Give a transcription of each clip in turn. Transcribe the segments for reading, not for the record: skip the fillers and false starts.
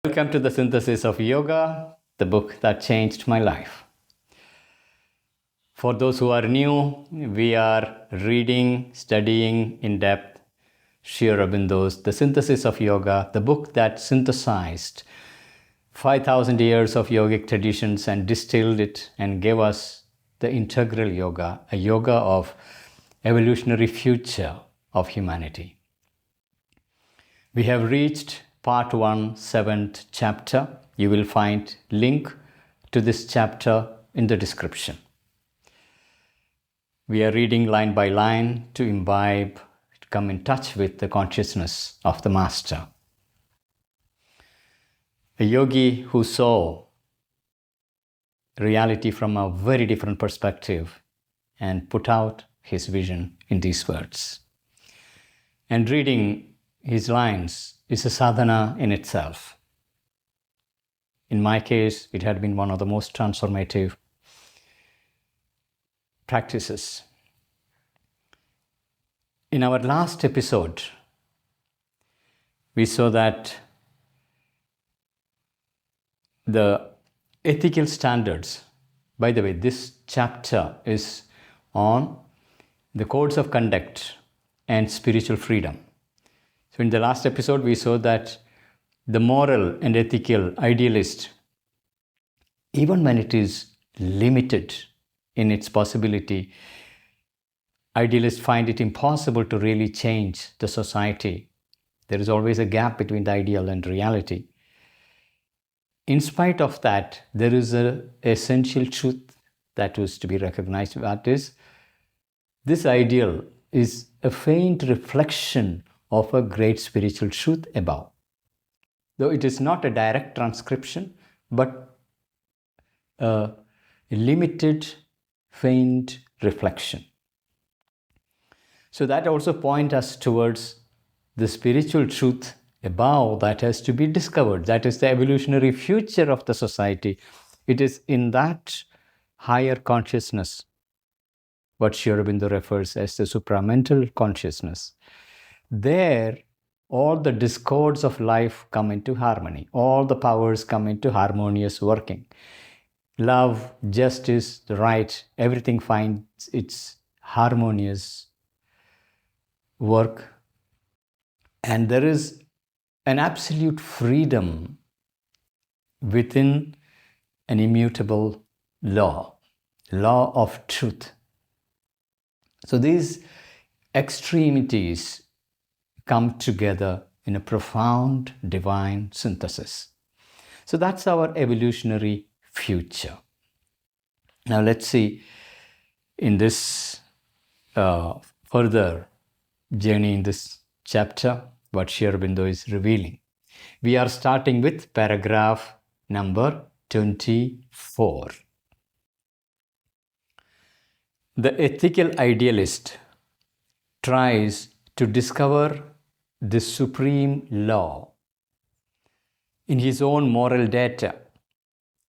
Welcome to the Synthesis of Yoga, the book that changed my life. For those who are new, we are reading, studying in depth Aurobindo's The Synthesis of Yoga, the book that synthesized 5,000 years of yogic traditions and distilled it and gave us the integral yoga, a yoga of evolutionary future of humanity. We have reached part 1, 7th chapter. You will find link to this chapter in the description. We are reading line by line to imbibe, to come in touch with the consciousness of the Master. A yogi who saw reality from a very different perspective and put out his vision in these words. And reading his lines is a sadhana in itself. In my case, it had been one of the most transformative practices. In our last episode, we saw that the ethical standards, by the way, this chapter is on the codes of conduct and spiritual freedom. So in the last episode, we saw that the moral and ethical idealist, even when it is limited in its possibility, idealists find it impossible to really change the society. There is always a gap between the ideal and reality. In spite of that, there is an essential truth that was to be recognized. That is, this ideal is a faint reflection of a great spiritual truth above. Though it is not a direct transcription, but a limited, faint reflection. So that also points us towards the spiritual truth above that has to be discovered. That is the evolutionary future of the society. It is in that higher consciousness, what Aurobindo refers as the supramental consciousness. There, all the discords of life come into harmony. All the powers come into harmonious working. Love, justice, the right, everything finds its harmonious work. And there is an absolute freedom within an immutable law of truth. So these extremities come together in a profound divine synthesis. So that's our evolutionary future. Now let's see in this further journey in this chapter what Aurobindo is revealing. We are starting with paragraph number 24. The ethical idealist tries to discover the supreme law in his own moral data,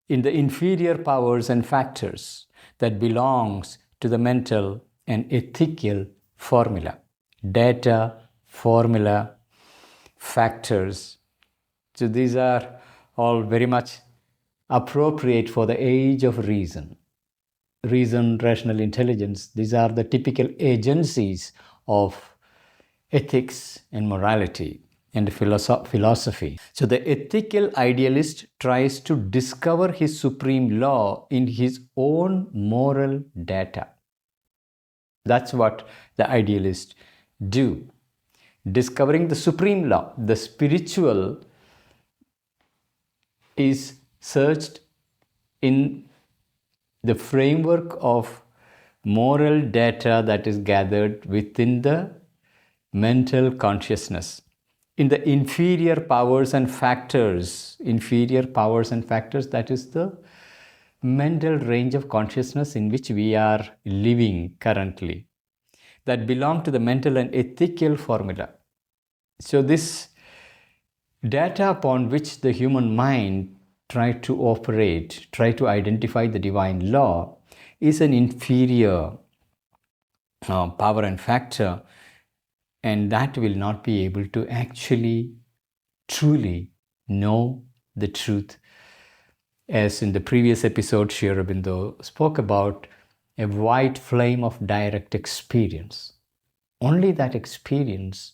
in the inferior powers and factors that belongs to the mental and ethical formula. Data, formula, factors. So these are all very much appropriate for the age of reason. Reason, rational intelligence, these are the typical agencies of ethics and morality and philosophy. So the ethical idealist tries to discover his supreme law in his own moral data. That's what the idealists do. Discovering the supreme law, the spiritual, is searched in the framework of moral data that is gathered within the mental consciousness. In the inferior powers and factors, that is the mental range of consciousness in which we are living currently, that belong to the mental and ethical formula. So this data upon which the human mind try to operate, try to identify the divine law, is an inferior power and factor, and that will not be able to actually truly know the truth. As in the previous episode, Aurobindo spoke about a white flame of direct experience. Only that experience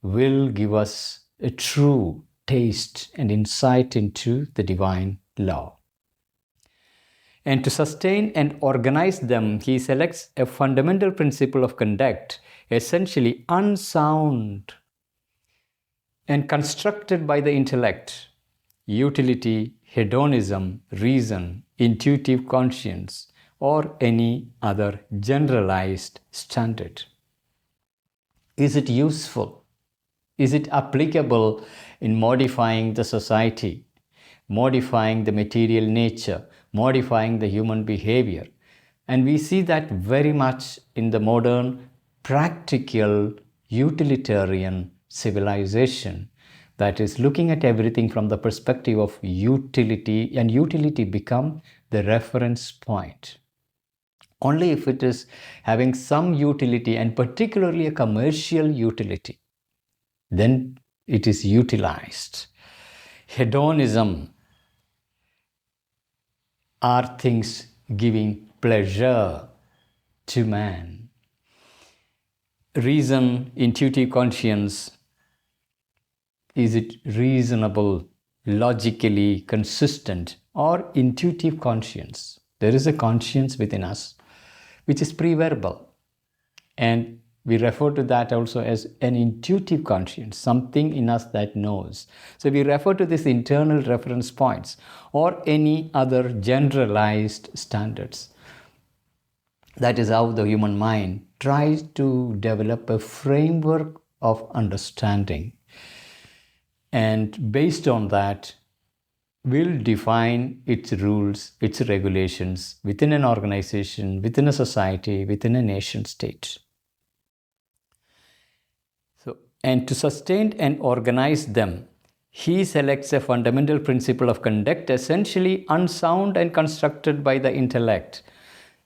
will give us a true taste and insight into the divine law. And to sustain and organize them, he selects a fundamental principle of conduct, essentially unsound and constructed by the intellect, utility, hedonism, reason, intuitive conscience, or any other generalized standard. Is it useful? Is it applicable in modifying the society, modifying the material nature, modifying the human behavior? And we see that very much in the modern, practical, utilitarian civilization that is looking at everything from the perspective of utility, and utility become the reference point. Only if it is having some utility, and particularly a commercial utility, then it is utilized. Hedonism are things giving pleasure to man. Reason, intuitive conscience, is it reasonable, logically consistent, or intuitive conscience? There is a conscience within us which is pre-verbal, and we refer to that also as an intuitive conscience, something in us that knows. So we refer to these internal reference points or any other generalized standards. That is how the human mind tries to develop a framework of understanding. And based on that, will define its rules, its regulations within an organization, within a society, within a nation state. And to sustain and organize them, he selects a fundamental principle of conduct, essentially unsound and constructed by the intellect,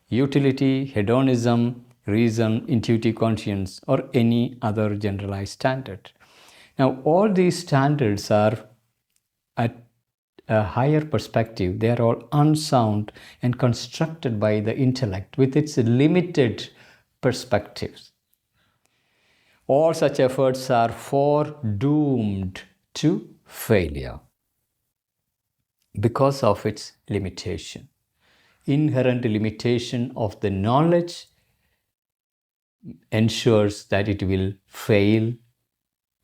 utility, hedonism, reason, intuitive conscience, or any other generalized standard. Now, all these standards are at a higher perspective. They are all unsound and constructed by the intellect with its limited perspectives. All such efforts are foredoomed to failure because of its limitation. Inherent limitation of the knowledge ensures that it will fail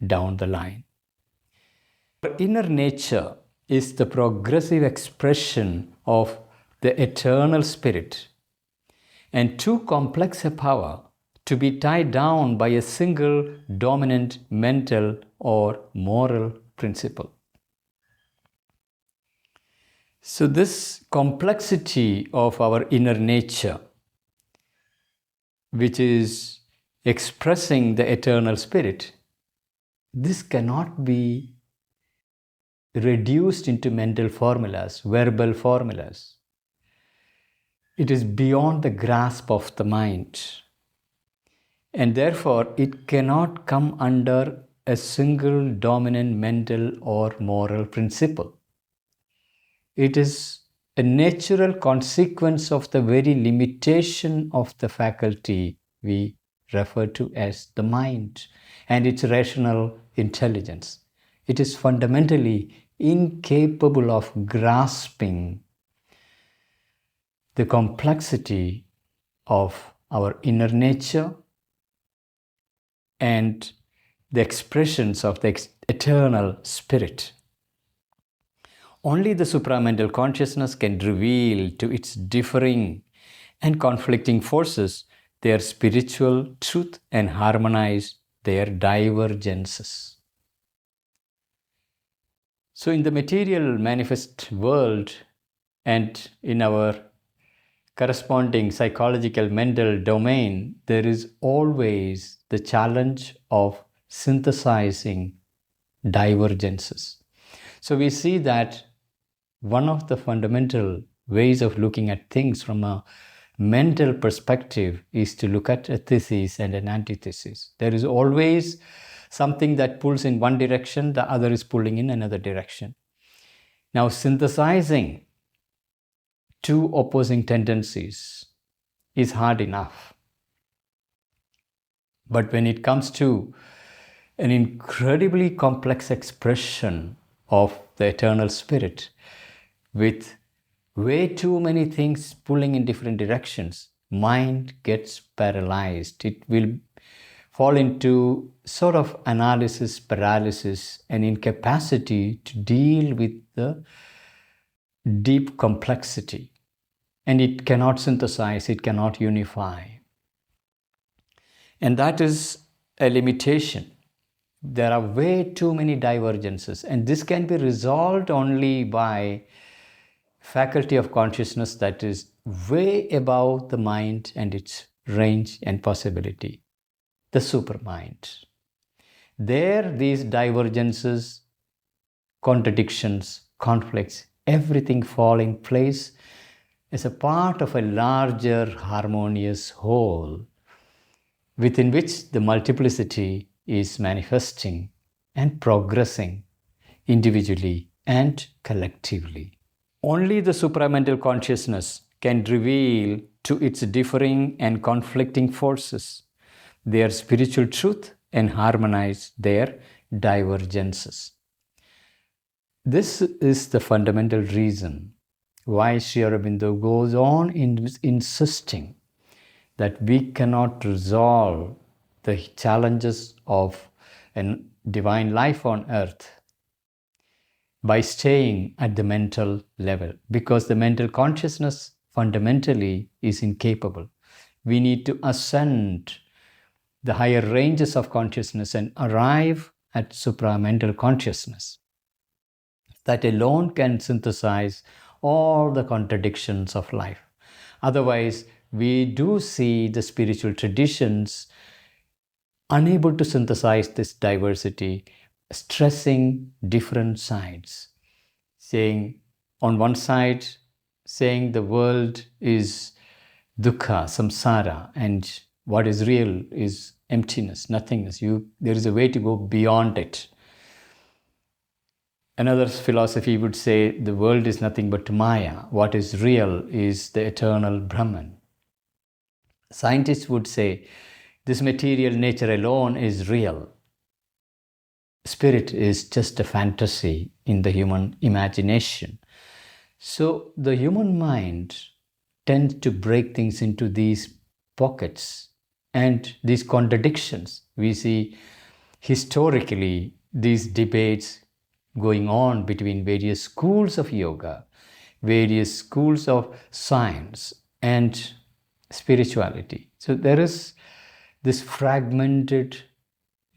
down the line. Our inner nature is the progressive expression of the eternal spirit, and too complex a power to be tied down by a single dominant mental or moral principle. So this complexity of our inner nature, which is expressing the eternal spirit, this cannot be reduced into mental formulas, verbal formulas. It is beyond the grasp of the mind. And therefore, it cannot come under a single dominant mental or moral principle. It is a natural consequence of the very limitation of the faculty we refer to as the mind and its rational intelligence. It is fundamentally incapable of grasping the complexity of our inner nature and the expressions of the eternal spirit. Only the supramental consciousness can reveal to its differing and conflicting forces their spiritual truth and harmonize their divergences. So in the material manifest world and in our corresponding psychological mental domain, there is always the challenge of synthesizing divergences. So we see that one of the fundamental ways of looking at things from a mental perspective is to look at a thesis and an antithesis. There is always something that pulls in one direction, the other is pulling in another direction. Now, synthesizing two opposing tendencies is hard enough. But when it comes to an incredibly complex expression of the eternal spirit with way too many things pulling in different directions, mind gets paralyzed. It will fall into sort of analysis paralysis and incapacity to deal with the deep complexity. And it cannot synthesize, it cannot unify. And that is a limitation. There are way too many divergences, and this can be resolved only by faculty of consciousness that is way above the mind and its range and possibility, the supermind. There, these divergences, contradictions, conflicts, everything fall in place as a part of a larger harmonious whole within which the multiplicity is manifesting and progressing individually and collectively. Only the supramental consciousness can reveal to its differing and conflicting forces their spiritual truth and harmonize their divergences. This is the fundamental reason why Sri Aurobindo goes on insisting that we cannot resolve the challenges of a divine life on earth by staying at the mental level, because the mental consciousness fundamentally is incapable. We need to ascend the higher ranges of consciousness and arrive at supramental consciousness. That alone can synthesize all the contradictions of life. Otherwise, we do see the spiritual traditions unable to synthesize this diversity, stressing different sides, saying on one side, saying the world is dukkha, samsara, and what is real is emptiness, nothingness. There is a way to go beyond it. Another philosophy would say the world is nothing but Maya. What is real is the eternal Brahman. Scientists would say this material nature alone is real. Spirit is just a fantasy in the human imagination. So the human mind tends to break things into these pockets and these contradictions. We see historically these debates going on between various schools of yoga, various schools of science and spirituality. So there is this fragmented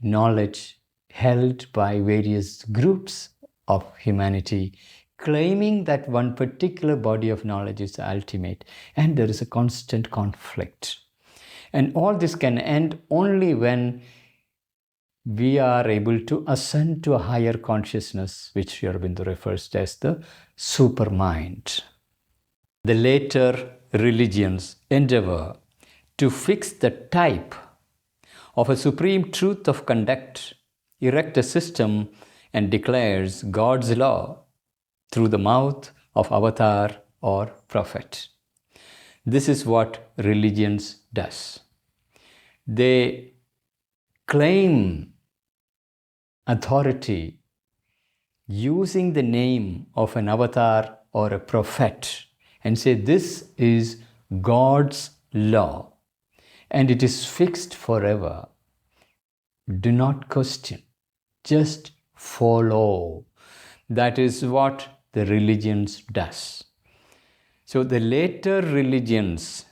knowledge held by various groups of humanity, claiming that one particular body of knowledge is the ultimate, and there is a constant conflict. And all this can end only when we are able to ascend to a higher consciousness, which Sri Aurobindo refers to as the supermind. The later religions endeavor to fix the type of a supreme truth of conduct, erect a system, and declares God's law through the mouth of avatar or prophet. This is what religions does. They claim authority using the name of an avatar or a prophet and say this is God's law and it is fixed forever. Do not question, just follow. That is what the religions does. So the later religions,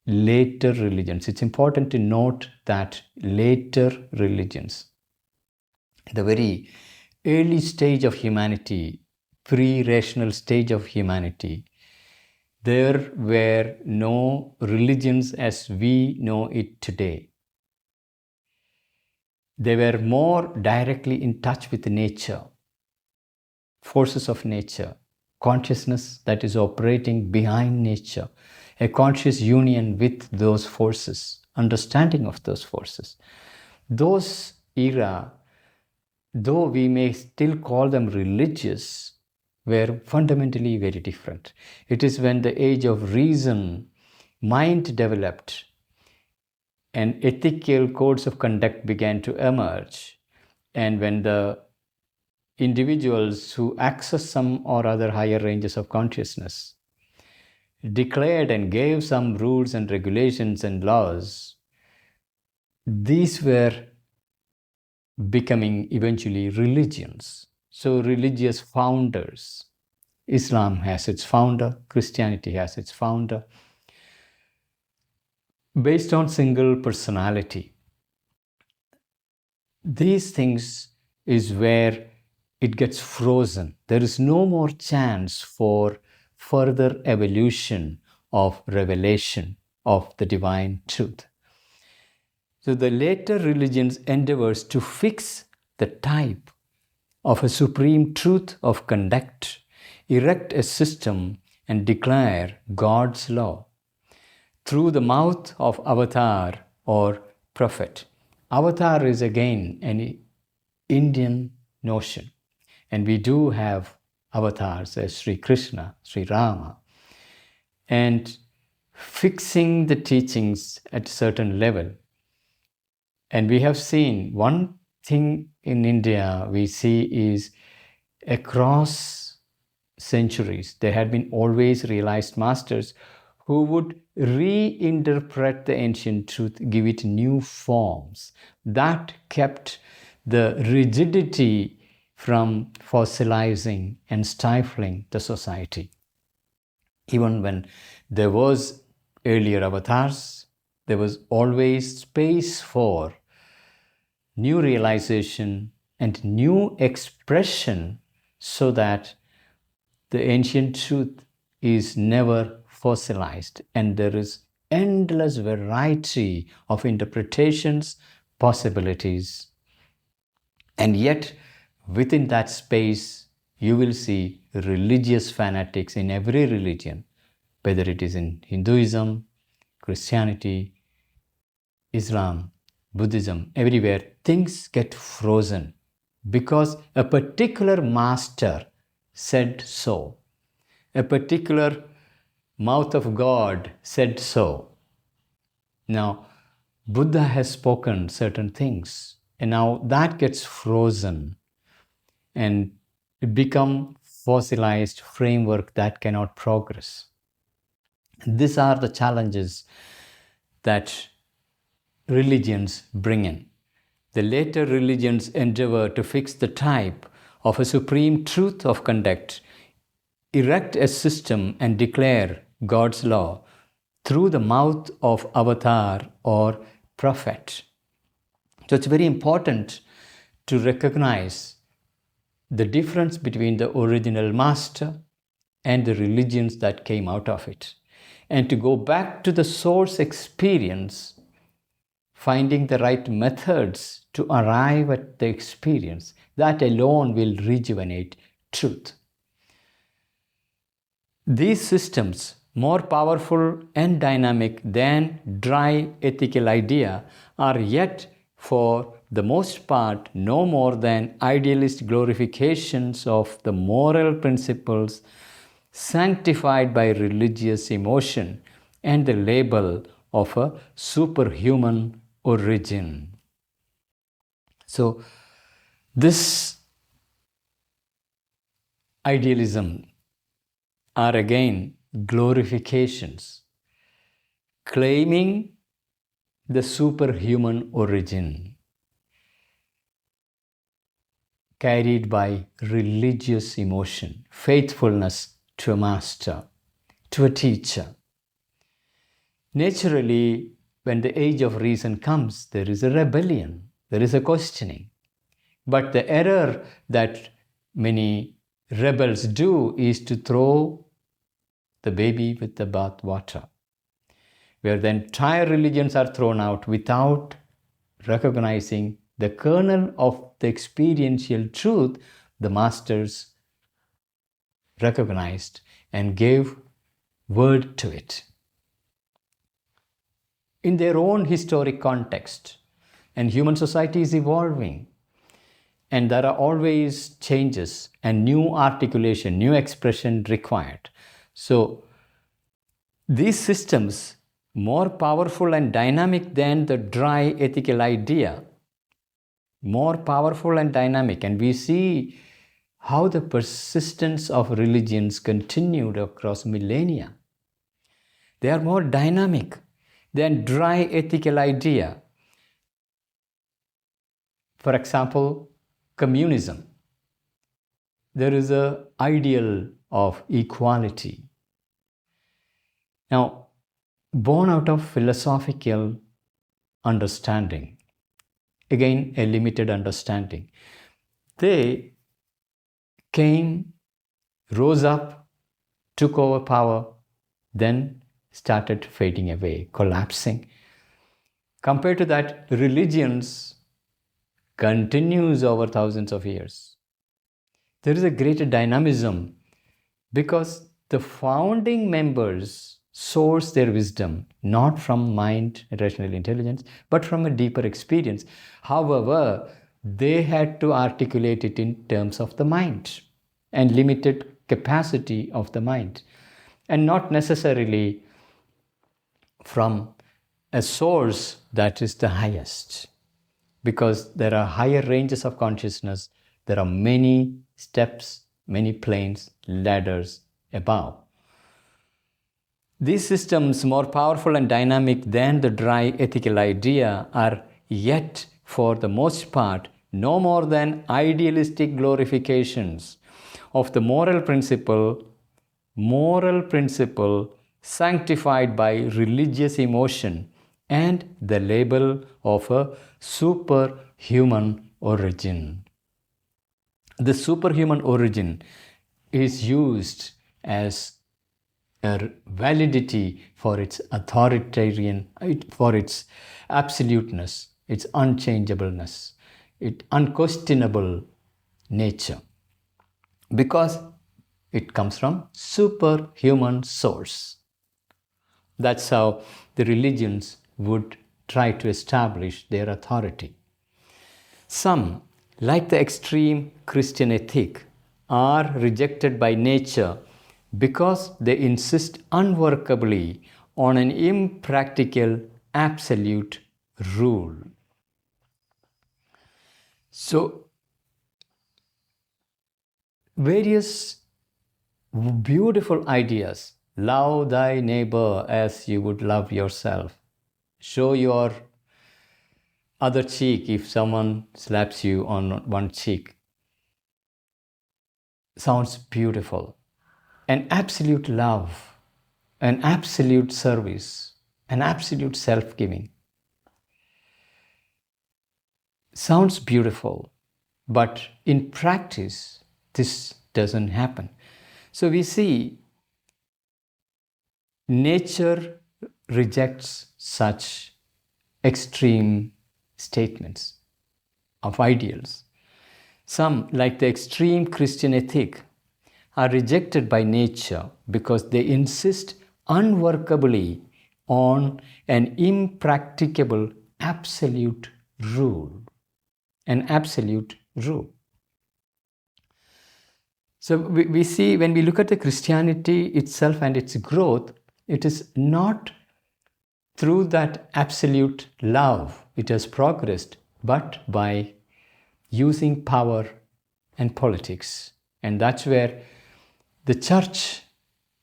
it's important to note that later religions, the very early stage of humanity, pre-rational stage of humanity, there were no religions as we know it today. They were more directly in touch with nature, forces of nature, consciousness that is operating behind nature, a conscious union with those forces, understanding of those forces. Those era, though we may still call them religious, were fundamentally very different. It is when the age of reason, mind developed, and ethical codes of conduct began to emerge, and when the individuals who access some or other higher ranges of consciousness declared and gave some rules and regulations and laws, these were becoming eventually religions. So, religious founders. Islam has its founder, Christianity has its founder, based on single personality. These things is where it gets frozen. There is no more chance for further evolution of revelation of the divine truth. So the later religions endeavors to fix the type of a supreme truth of conduct, erect a system and declare God's law through the mouth of avatar or prophet. Avatar is again an Indian notion, and we do have avatars as Sri Krishna, Sri Rama, and fixing the teachings at a certain level. And we have seen one thing in India we see is across centuries there had been always realized masters who would reinterpret the ancient truth, give it new forms that kept the rigidity from fossilizing and stifling the society. Even when there was earlier avatars, there was always space for new realization and new expression so that the ancient truth is never fossilized, and there is endless variety of interpretations, possibilities. And yet, within that space, you will see religious fanatics in every religion, whether it is in Hinduism, Christianity, Islam, Buddhism, everywhere, things get frozen because a particular master said so. A particular mouth of God said so. Now, Buddha has spoken certain things, and now that gets frozen and it becomes fossilized framework that cannot progress. These are the challenges that religions bring in. The later religions endeavor to fix the type of a supreme truth of conduct, erect a system and declare God's law through the mouth of avatar or prophet. So it's very important to recognize the difference between the original master and the religions that came out of it, and to go back to the source experience, finding the right methods to arrive at the experience. That alone will rejuvenate truth. These systems, more powerful and dynamic than dry ethical idea, are yet for the most part no more than idealist glorifications of the moral principles sanctified by religious emotion and the label of a superhuman origin. So this idealism are again glorifications, claiming the superhuman origin, carried by religious emotion, faithfulness to a master, to a teacher. Naturally, when the age of reason comes, there is a rebellion, there is a questioning. But the error that many rebels do is to throw the baby with the bath water, where the entire religions are thrown out without recognizing the kernel of the experiential truth the masters recognized and gave word to it. In their own historic context, and human society is evolving, and there are always changes and new articulation, new expression required. So these systems, more powerful and dynamic than the dry ethical idea, more powerful and dynamic, and we see how the persistence of religions continued across millennia. They are more dynamic than dry ethical idea. For example, communism. There is an ideal of equality. Now, born out of philosophical understanding, again a limited understanding, they came, rose up, took over power, then started fading away, collapsing. Compared to that, religions continues over thousands of years. There is a greater dynamism because the founding members source their wisdom not from mind, rational intelligence, but from a deeper experience. However, they had to articulate it in terms of the mind and limited capacity of the mind, and not necessarily from a source that is the highest, because there are higher ranges of consciousness. There are many steps, many planes, ladders above. These systems, more powerful and dynamic than the dry ethical idea, are yet, for the most part, no more than idealistic glorifications of the moral principle sanctified by religious emotion and the label of a superhuman origin. The superhuman origin is used as a validity for its authoritarian, for its absoluteness, its unchangeableness, its unquestionable nature, because it comes from superhuman source. That's how the religions would try to establish their authority. Some, like the extreme Christian ethic, are rejected by nature because they insist unworkably on an impractical absolute rule. So, various beautiful ideas. Love thy neighbor as you would love yourself. Show your other cheek if someone slaps you on one cheek. Sounds beautiful. An absolute love, an absolute service, an absolute self-giving. Sounds beautiful, but in practice, this doesn't happen. So we see nature rejects such extreme statements of ideals. Some, like the extreme Christian ethic, are rejected by nature because they insist unworkably on an impracticable absolute rule. An absolute rule. So we see, when we look at the Christianity itself and its growth, it is not through that absolute love it has progressed, but by using power and politics. And that's where the church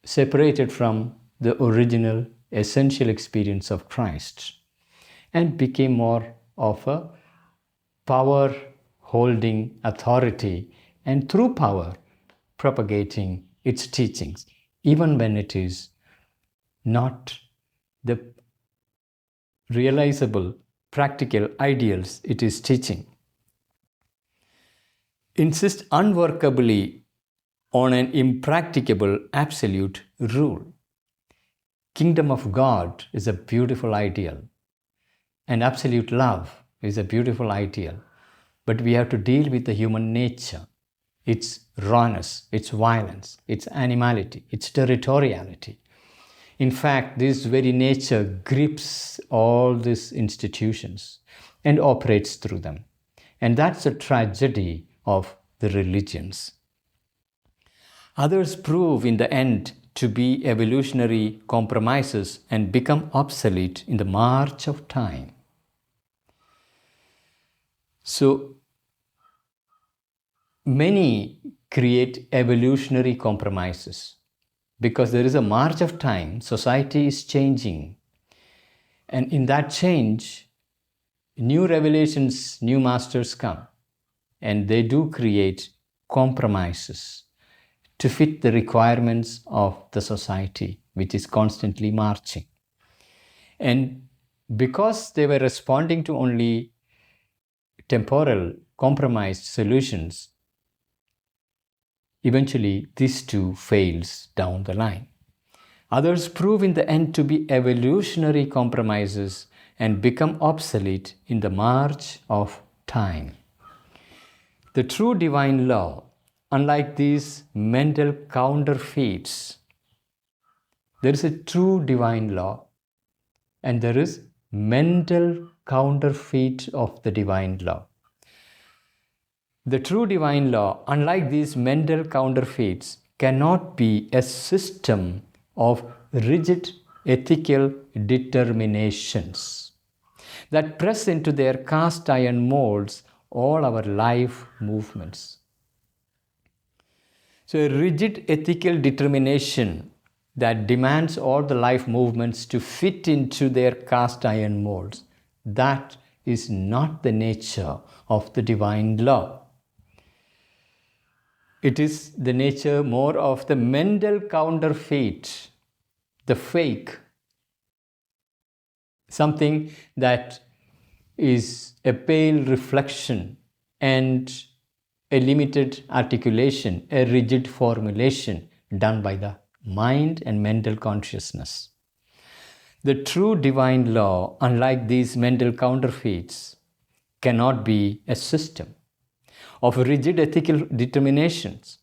separated from the original essential experience of Christ and became more of a power holding authority, and through power propagating its teachings, even when it is not the realizable practical ideals it is teaching. Insist unworkably on an impracticable absolute rule. Kingdom of God is a beautiful ideal, and absolute love is a beautiful ideal, but we have to deal with the human nature, its rawness, its violence, its animality, its territoriality. In fact, this very nature grips all these institutions and operates through them. And that's the tragedy of the religions. Others prove in the end to be evolutionary compromises and become obsolete in the march of time. So, many create evolutionary compromises because there is a march of time, society is changing, and in that change, new revelations, new masters come, and they do create compromises to fit the requirements of the society, which is constantly marching. And because they were responding to only temporal compromised solutions, eventually this too fails down the line. Others prove in the end to be evolutionary compromises and become obsolete in the march of time. The true divine law, unlike these mental counterfeits, there is a true divine law and there is mental counterfeit of the divine law. The true divine law, unlike these mental counterfeits, cannot be a system of rigid ethical determinations that press into their cast iron molds all our life movements. So, a rigid ethical determination that demands all the life movements to fit into their cast iron molds, that is not the nature of the divine law. It is the nature more of the mental counterfeit, the fake, something that is a pale reflection and a limited articulation, a rigid formulation done by the mind and mental consciousness. The true divine law, unlike these mental counterfeits, cannot be a system of rigid ethical determinations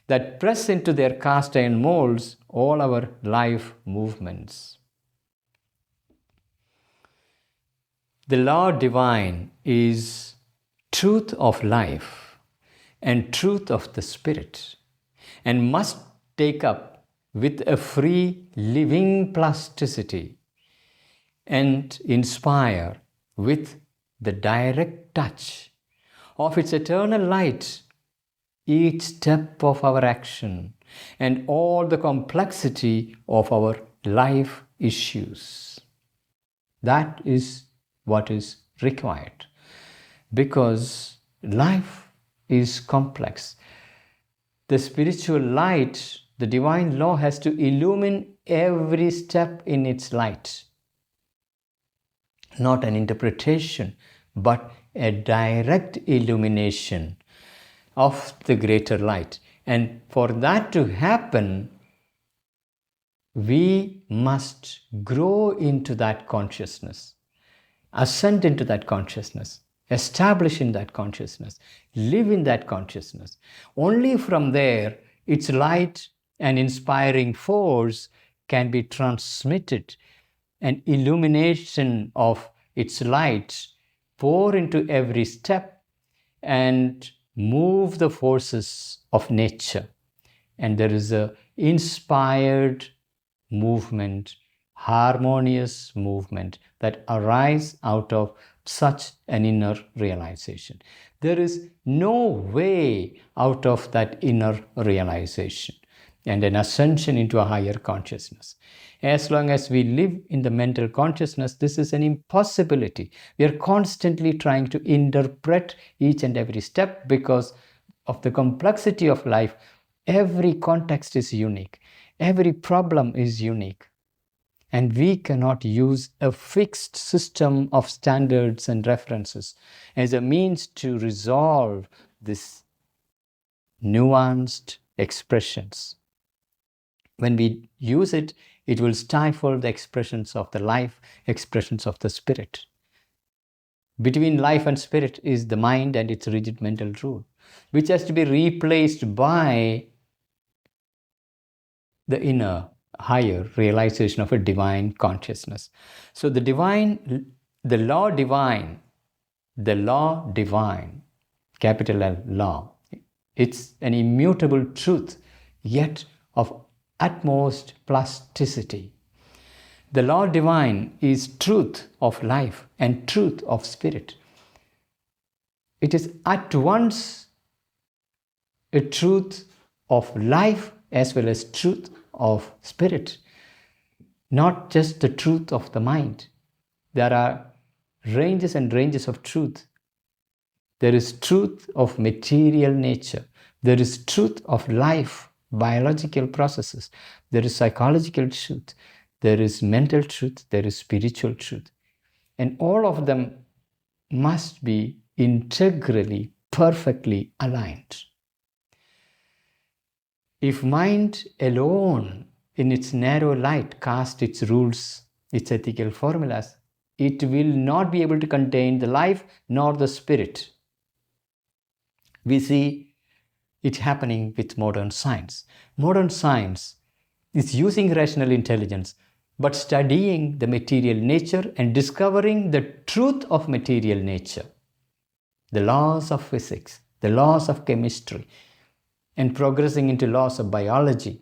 that press into their cast iron molds all our life movements. The law divine is truth of life and truth of the spirit, and must take up with a free living plasticity and inspire with the direct touch of its eternal light each step of our action and all the complexity of our life issues. That is what is required, because life is complex. The spiritual light, the divine law, has to illumine every step in its light. Not an interpretation, but a direct illumination of the greater light. And for that to happen, we must grow into that consciousness, ascend into that consciousness, establish in that consciousness, live in that consciousness. Only from there, its light and inspiring force can be transmitted, and illumination of its light pour into every step and move the forces of nature. And there is an inspired movement, harmonious movement that arises out of such an inner realization. There is no way out of that inner realization and an ascension into a higher consciousness. As long as we live in the mental consciousness, this is an impossibility. We are constantly trying to interpret each and every step because of the complexity of life. Every context is unique. Every problem is unique. And we cannot use a fixed system of standards and references as a means to resolve these nuanced expressions. When we use it, it will stifle the expressions of the life, expressions of the spirit. Between life and spirit is the mind and its rigid mental rule, which has to be replaced by the inner, higher realization of a divine consciousness. So the law divine the law divine, capital L, law, it's an immutable truth, yet of utmost plasticity. The law divine is truth of life and truth of spirit. It is at once a truth of life as well as truth of spirit, not just the truth of the mind. There are ranges and ranges of truth. There is truth of material nature. There is truth of life, biological processes. There is psychological truth. There is mental truth. There is spiritual truth. And all of them must be integrally, perfectly aligned. If mind alone in its narrow light casts its rules, its ethical formulas, it will not be able to contain the life nor the spirit. We see it happening with modern science. Modern science is using rational intelligence, but studying the material nature and discovering the truth of material nature, the laws of physics, the laws of chemistry, and progressing into laws of biology.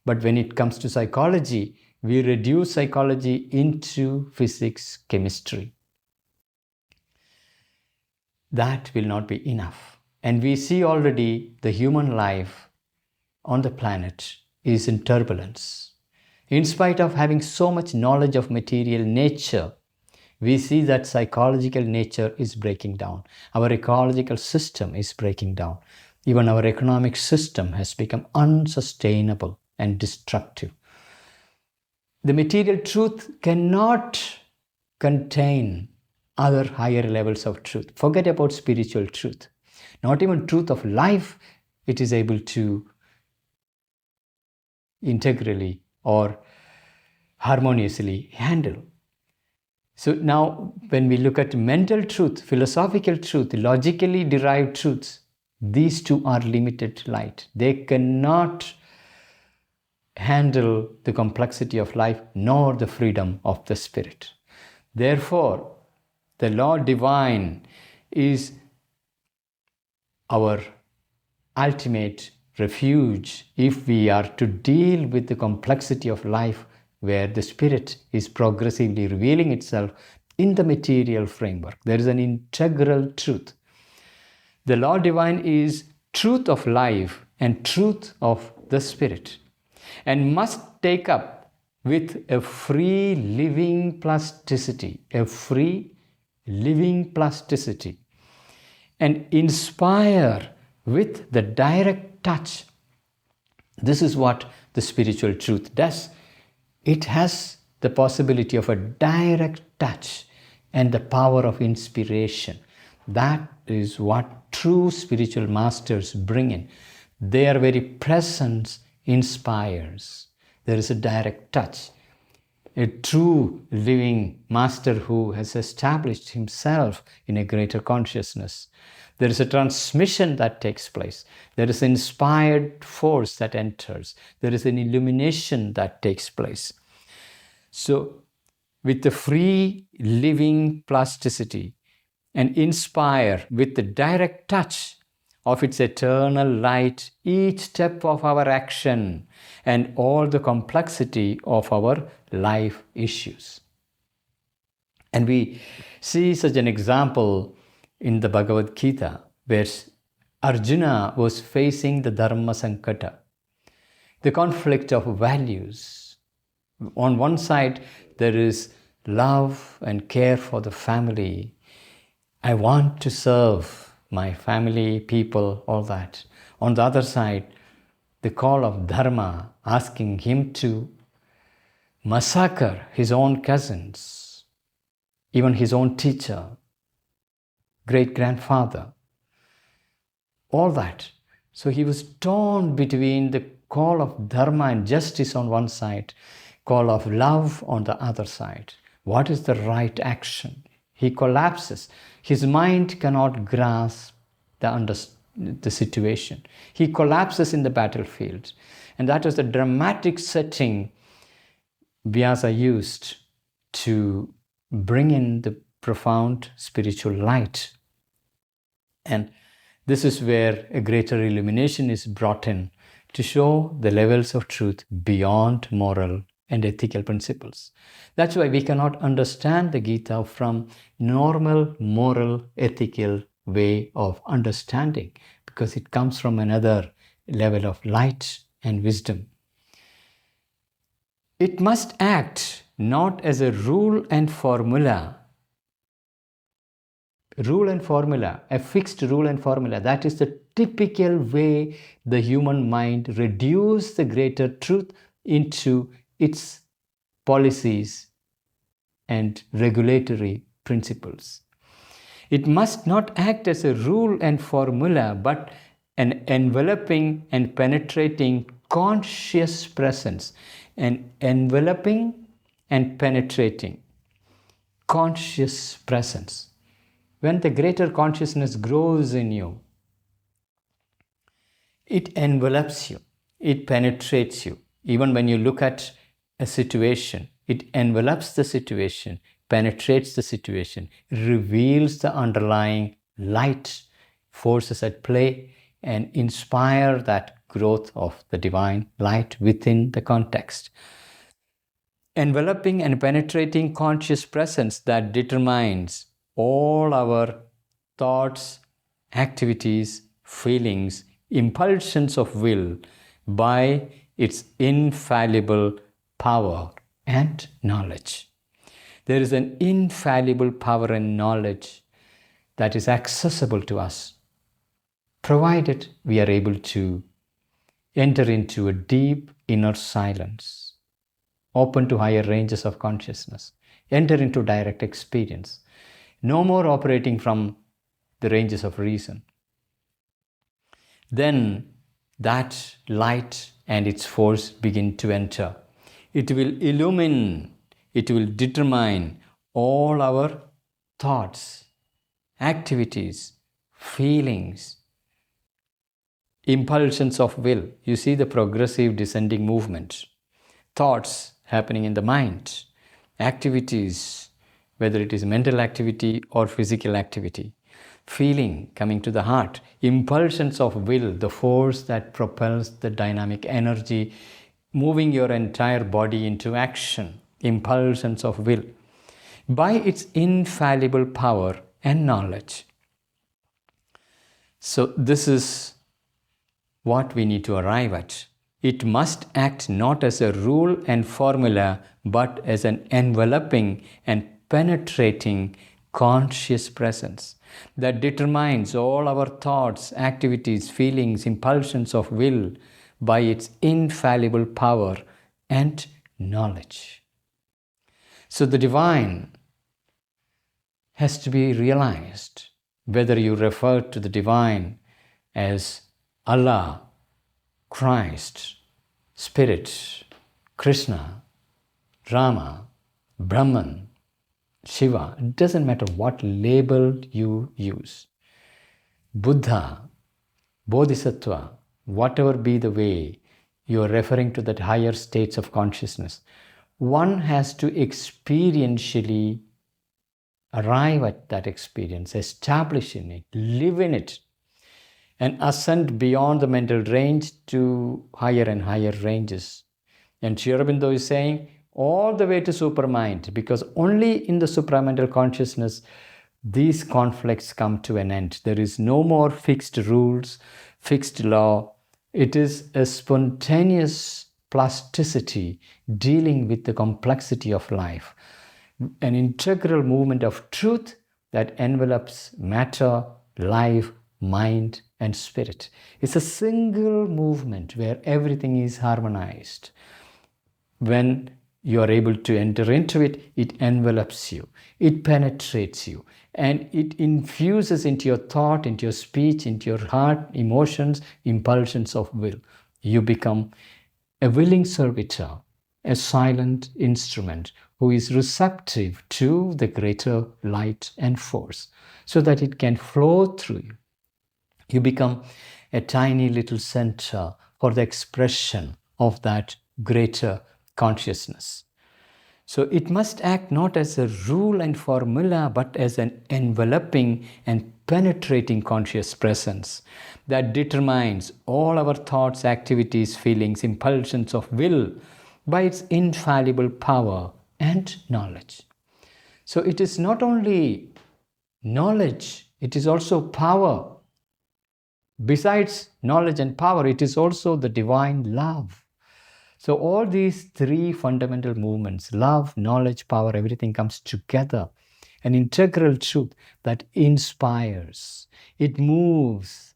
But when it comes to psychology, we reduce psychology into physics, chemistry. That will not be enough. And we see already the human life on the planet is in turbulence. In spite of having so much knowledge of material nature, we see that psychological nature is breaking down. Our ecological system is breaking down. Even our economic system has become unsustainable and destructive. The material truth cannot contain other higher levels of truth. Forget about spiritual truth. Not even truth of life it is able to integrally or harmoniously handle. So now when we look at mental truth, philosophical truth, logically derived truths, these two are limited light. They cannot handle the complexity of life nor the freedom of the spirit. Therefore, the law divine is our ultimate refuge if we are to deal with the complexity of life where the spirit is progressively revealing itself in the material framework. There is an integral truth. The law divine is truth of life and truth of the spirit, and must take up with a free living plasticity, and inspire with the direct touch. This is what the spiritual truth does. It has the possibility of a direct touch and the power of inspiration. That is what true spiritual masters bring in. Their very presence inspires. There is a direct touch. A true living master who has established himself in a greater consciousness. There is a transmission that takes place. There is an inspired force that enters. There is an illumination that takes place. So, with the free living plasticity and inspire with the direct touch of its eternal light each step of our action and all the complexity of our life issues. And we see such an example in the Bhagavad Gita, where Arjuna was facing the Dharma Sankata, the conflict of values. On one side, there is love and care for the family. I want to serve my family, people, all that. On the other side, the call of Dharma asking him to massacre his own cousins, even his own teacher, great-grandfather, all that. So he was torn between the call of Dharma and justice on one side, call of love on the other side. What is the right action? He collapses. His mind cannot grasp the situation. He collapses in the battlefield. And that was the dramatic setting Vyasa used to bring in the profound spiritual light. And this is where a greater illumination is brought in to show the levels of truth beyond moral and ethical principles. That's why we cannot understand the Gita from normal moral ethical way of understanding, because it comes from another level of light and wisdom. It must act not as a rule and formula, a fixed rule and formula. That is the typical way the human mind reduces the greater truth into its policies and regulatory principles. It must not act as a rule and formula, but an enveloping and penetrating conscious presence. An enveloping and penetrating conscious presence. When the greater consciousness grows in you, it envelops you, it penetrates you. Even when you look at a situation, it envelops the situation, penetrates the situation, reveals the underlying light forces at play, and inspire that growth of the divine light within the context. Enveloping and penetrating conscious presence that determines all our thoughts, activities, feelings, impulsions of will by its infallible power and knowledge. There is an infallible power and knowledge that is accessible to us, provided we are able to enter into a deep inner silence, open to higher ranges of consciousness, enter into direct experience. No more operating from the ranges of reason. Then that light and its force begin to enter. It will illumine, it will determine all our thoughts, activities, feelings, impulsions of will. You see the progressive descending movement. Thoughts happening in the mind, activities, whether it is mental activity or physical activity, feeling coming to the heart, impulsions of will, the force that propels the dynamic energy, moving your entire body into action, impulsions of will, by its infallible power and knowledge. So this is what we need to arrive at. It must act not as a rule and formula, but as an enveloping and penetrating conscious presence that determines all our thoughts, activities, feelings, impulsions of will by its infallible power and knowledge. So the divine has to be realized, whether you refer to the divine as Allah, Christ, Spirit, Krishna, Rama, Brahman, Shiva. It doesn't matter what label you use. Buddha, Bodhisattva, whatever be the way you are referring to that higher states of consciousness, one has to experientially arrive at that experience, establish in it, live in it, and ascend beyond the mental range to higher and higher ranges. And Aurobindo is saying all the way to supermind, because only in the supramental consciousness these conflicts come to an end. There is no more fixed rules, fixed law. It is a spontaneous plasticity dealing with the complexity of life, an integral movement of truth that envelops matter, life, mind, and spirit. It's a single movement where everything is harmonized. When you are able to enter into it, it envelops you, it penetrates you, and it infuses into your thought, into your speech, into your heart, emotions, impulsions of will. You become a willing servitor, a silent instrument who is receptive to the greater light and force so that it can flow through you. You become a tiny little center for the expression of that greater consciousness. So it must act not as a rule and formula, but as an enveloping and penetrating conscious presence that determines all our thoughts, activities, feelings, impulsions of will by its infallible power and knowledge. So it is not only knowledge, it is also power. Besides knowledge and power, it is also the divine love. So all these three fundamental movements, love, knowledge, power, everything comes together. An integral truth that inspires, it moves,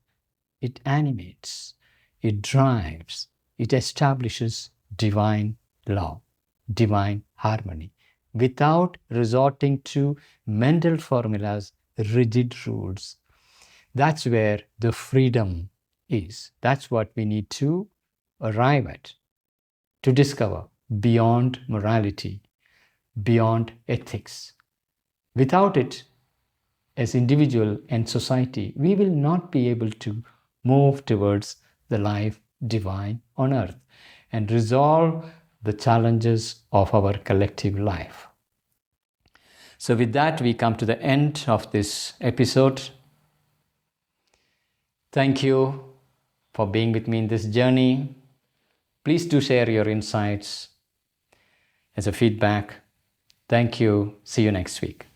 it animates, it drives, it establishes divine love, divine harmony, without resorting to mental formulas, rigid rules. That's where the freedom is. That's what we need to arrive at, to discover beyond morality, beyond ethics. Without it, as individual and society, we will not be able to move towards the life divine on earth and resolve the challenges of our collective life. So with that, we come to the end of this episode. Thank you for being with me in this journey. Please do share your insights as a feedback. Thank you. See you next week.